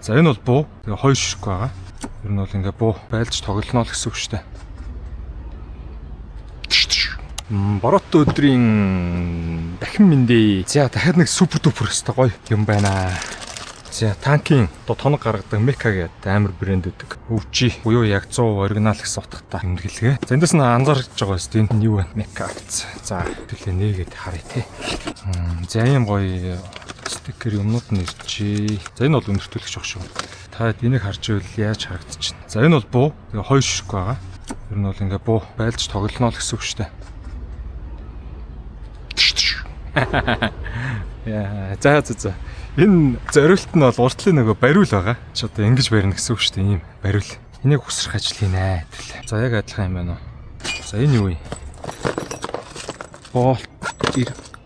За энэ бол буу. Тэгээ хоёр ширхэг байгаа. Ер нь бол ингээ буу байлж тоглоно л гэсэн үг шүү дээ. Борот өдрийн дахин мэндэ. За дахиад нэг супер дупер өстой гоё юм байна. За танкийн тоног гаргадаг Мека гэдэг амар брэнд үүдэг. Өвчи буюу яг 100 оригинал гэсэн утгатай тэмдэглэгээ. За эндээс нь анзаарч байгаа юм тийм юу вэ? Мека гэсэн. За төлөө нээгээд харъя те. За ийм гоё стикер юмнууд нь ирчээ. За энэ бол өнөртүүлэгч баг шүү. Та энийг харж ивэл яаж харагдчихна. За энэ бол буу. Тэгээ хоёр ширхэг байгаа. Ер нь бол ингээ буу байлж тоглоно л гэсэн үг шүү дээ. Яа, за. Энэ зориулт нь бол уртлын нөгөө бариул байгаа. Чи одоо ингэж барина гэсэн үг шүү дээ. Ийм бариул. Энийг хүсрэх ажил хийнэ. За яг адилхан юм байна уу? За энэ юу вэ? Болт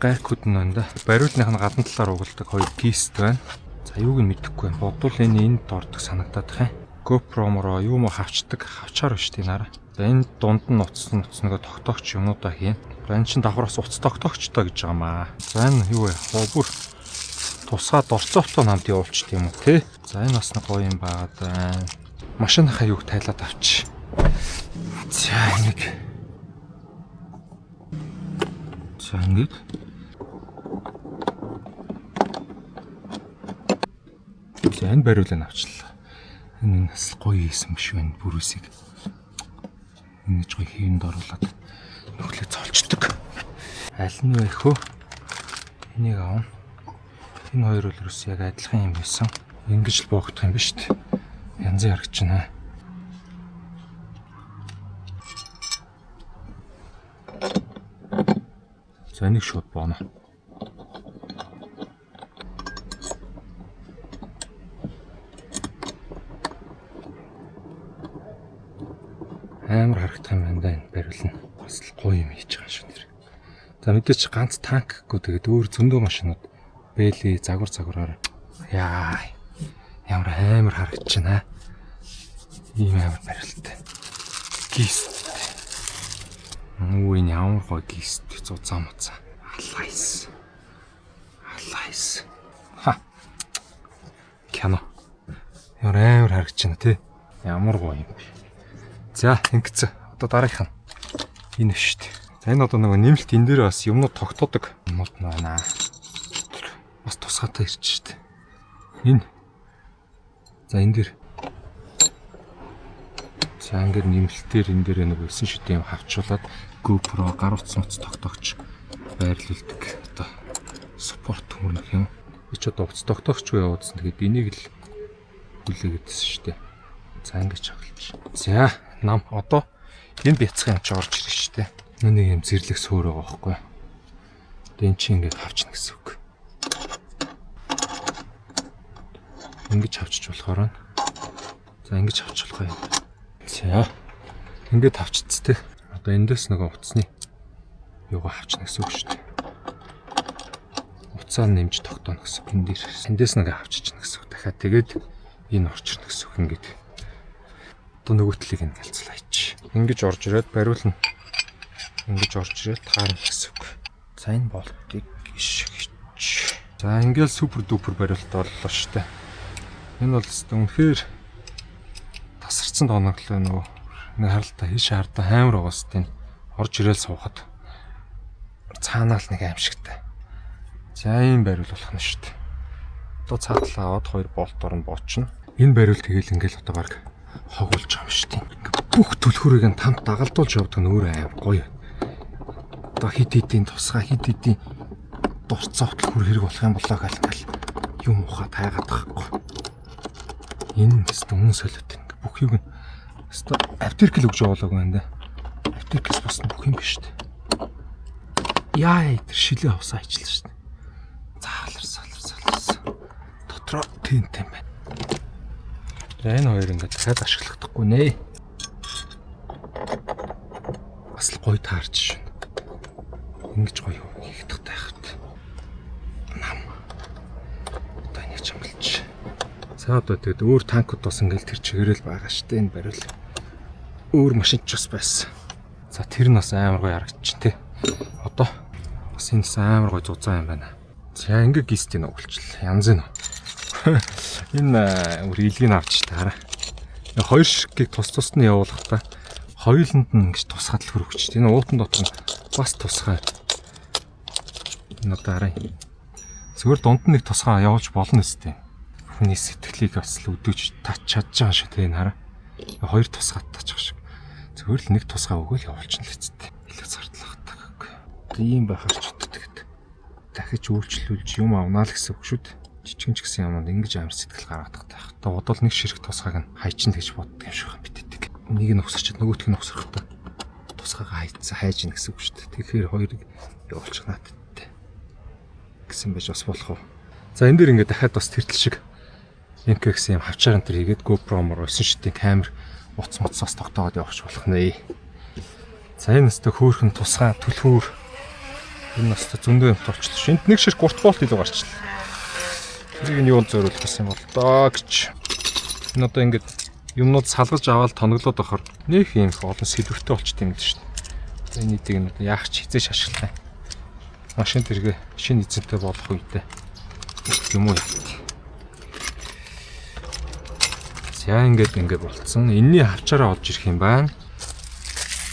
гайхууд нь байна да. Бариулных нь гадна талаар угалдаг хоёр гист байна. За юуг нь мэдэхгүй байна. Бодвол энэ энд ордог санагдаад байна. GoPro-мороо юу мо хавчдаг. Хавчаар биш тийм нараа. За энэ дунд нь уцс нөгөө тогтоогч юмнуудаа хийн. Энэ чинь давхраас уц тогтоогчтой гэж байгаа маа. За энэ юу вэ? Бүр тусгаад орцоолтоо намд явуулчих тийм үү те. За энэ бас нэг гоё юм байгаад байна. Машиныхаа юуг тайлаад авч. За нэг. За ингэж. За энэ бариулыг авчлаа. Энэ бас гоё хийсэн биш байна бүрүүсийг. Ингэж гоё хийнд оруулаад нүглээ цолчдөг. Аль нь вэ хөө? Энийг аав. Энэ хоёр бол ерөөс яг адилхан юм байсан. Ингэж л боогдох юм ба шүү дээ. Янзын харагч байна. За энийг шууд бооно. Амар харагдах юм байна да энэ бариул нь. Бас л гоё юм хийж байгаа шүү нэр. За мэдээч ганц танкгүй тэгээд өөр зөндөө машинууд бэли загвараар яа ямар амар харагдаж байна. Ийм амар барилттай. Гист. Үгүй нь ямар гоё гист зузаан муцаа. Алайс. Ха. Кяно. Ямар харагдаж байна тий. Ямар гоё юм бэ. За ингэц. Одоо дараагийнх нь. Энэ шүү дээ. За энэ одоо нөгөө нэмэлт энэ дээр бас юмнууд тогтоодог юмнууд байна. Бас тусгаатай ирж штэ. Энэ. За энэ дээр. За ингээд нэмэлтээр энэ дээр нэг өсөн шүтээ юм хавчуулаад GoPro гар утас муц тогтоогч байрлуулдаг. Одоо спорт хүмүүрнэх юм. Би ч одоо утас тогтоогчгүй явуулсан. Тэгээд энийг л хүлээгээдсэн штэ. За ингэж хагалж. За нам одоо энэ бяцхан юм чи орж ирэх штэ. Нэг юм зэрлэг сөөр байгаа байхгүй. Одоо эн чинь ингээд хавчна гэсэн үг. Ингэж авчиж болохоор нь. За ингэж авчих болох юм. За. Ингээд авчицтэй. Одоо эндээс нөгөө утасны юугаа авчна гэсэн үг шүү дээ. Уцаа нэмж тогтооно гэсэн үг. Эндээс нэг авчична гэсэн үг. Дахиад тэгээд энэ орчирна гэсэн үг ингээд. Одоо нөгөө талыг нь галзлаач. Ингэж орж ирээд бариулна. Ингэж орж ирээд таарна гэсэн үг. За энэ болтыг ишгэж. За ингээл супер дупер бариулт боллоо шүү дээ. Энэ бол үнэхээр тасарсан тооноглоо нөгөө нэг харалтаа хиш хардаа хаамар байгаас тийм орж ирээл суухад цаанаал нэг аимшигтай. За ийм бариул болох нь шүү дээ. Одоо цаатлаа аваад хоёр болт орно боочно. Энэ бариул тэгэл ингээл одоо баг хогулж байгаа юм шүү дээ. Ингээ бүх түлхүүрийг нь тамд дагалдуулж явдаг нь өөр аим гоё. Одоо хит хитийн тусгай хит хитийн дурцаа хөтөлхөр хэрэг болох юм болоо гал юм ухаа тайгаад байхгүй. Энэ нэстэ үнэн солиод ингээ бүх юг нь өстой аптекл өгж явуулаагүй юм да. Аптекс бас бүх юм биш үү? Яа тэр шилээ авсаа ажиллаа шүү дээ. Зааларсан. Дотроо тэнт юм байна. За энэ хоёр ингээ дахиад ашиглахдаггүй нэ. Бас л гоё таарч шин. Ингэж гоё хийх тахтай. Нам. Одоо энийг чамлж. За одоо тэгээд өөр танкууд бас ингээл тэр чигээрэл байгаа штэ энэ барил. Өөр машин ч бас байсан. За тэр нь бас амар гоё харагдчих тий. Одоо бас энэ амар гоё зузаан юм байна. За ингээ гистийн өгүүлчихлээ. Янз нь. Энэ өөр илгийг авч таараа. Хоёр ширхгийг тус тусд нь явуулахдаа хоёуланд нь ингэж тусгаад л хөрөгч. Энэ уутан дотор нь бас тусгай. Энэ дараа. Зүгээр дунд нь нэг тусгай явуулж болно үстэй. Хүний сэтгэлийг бас л өдөөж чадж байгаа шүү дээ хараа. Хоёр тусгаад тачих шиг. Зүгээр л нэг тусгай өгөөл явуулчихна л үстэй. Илүү зардлах таггүй. Ийм байхаар ч утдаг. Дахиж үйлчлүүлж юм авнаа л гэсэн үг шүү дээ. Жижигэн ч гэсэн юмд ингэж амар сэтгэл гаргадаг таах. Одоо бодвол нэг ширхэг тусгааг нь хайчин гэж боддог юм шиг битдэг. Нэг нь угсарчод нөгөөх нь угсархтаа тусгаагаа хайж ийн гэсэн үг шүү дээ. Тэгэхээр хоёрыг явуулчих наадтай гэсэн байж бас болох уу. За энэ дэр ингээд дахиад бас тэртэл шиг MK гэсэн юм хавчаар энэ төр хийгээд GoPro-мор 9 шитийн камер уц моцоос тогтоогоод явууч болох нэ. За энэ нэстэ хөөхөн тусгаа түлхүүр энэ нэстэ зөндөө юм толчлоо. Шинт нэг ширх гурт болт илүү гарчлаа. Тэрийг нь юунд зориулах гэсэн бол доо гэж. Энэ одоо ингээд юмнууд салгаж аваад тоноглоод байхаар нөх юм их олон сэлвэртэй болчтой юм дээ шүү дээ. Энэ эдийг нь одоо яах ч хизээш ашиглах юм. Машин тэргээ шинэ эзэнтэй болох үедээ юм уу яа. За ингээд болцсон. Энэний хавчаараа олж ирэх юм байна.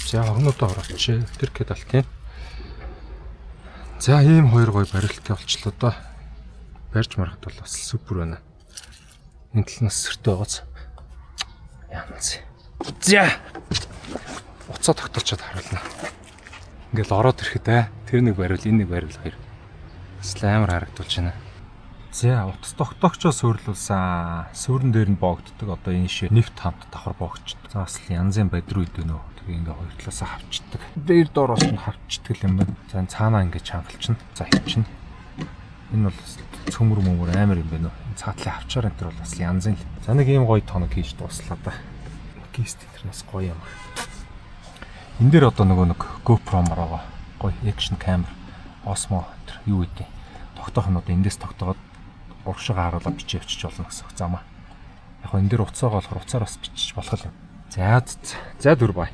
За орнуудаа орооч. Тэр гээд алтын. За ийм хоёр гой барилттай болчлоо доо. Барьж марахад бол бас супер байна. Энэ талнаас сэртэй байгааз. Янз. За. Уцаа тогтолцоод харуулна. Ингээл ороод ирэхэд тэр нэг барил, энэ нэг барил хоёр. Амар харагдуулж байна. За, утас тогтоогчоо суурлуулсан. Суурин дээр нь боогддог. Одоо энэ шиг нэвт хамт давхар боогчдөг. За бас янзын бадруу идэв нөө. Тэгээ ингээ хоёр талаасаа хавчдаг. Дээр доороос нь хавчдаг юм байна. За цаанаа ингээ чангалчна. За хөвчнө. Энэ бол цөмөр мөмөр амар юм байна уу. Цаатлын хавчаар энэ төр бол бас янзын л. За нэг ийм гоё тоног хийж дуслаа да. Гист интернэс гоё юм. Энэ дээр одоо нөгөө нэг GoPro маргаа гоё экшн камер Osmo юу гэдэг. Тогтоох нь одоо эндээс тогтоогоод урагшаа харуулаад бичиж явчих болно гэсэн үг замаа. Яг энэ дээр уцаагаа болохоор уцаар бас бичиж болох юм. За дүр бай.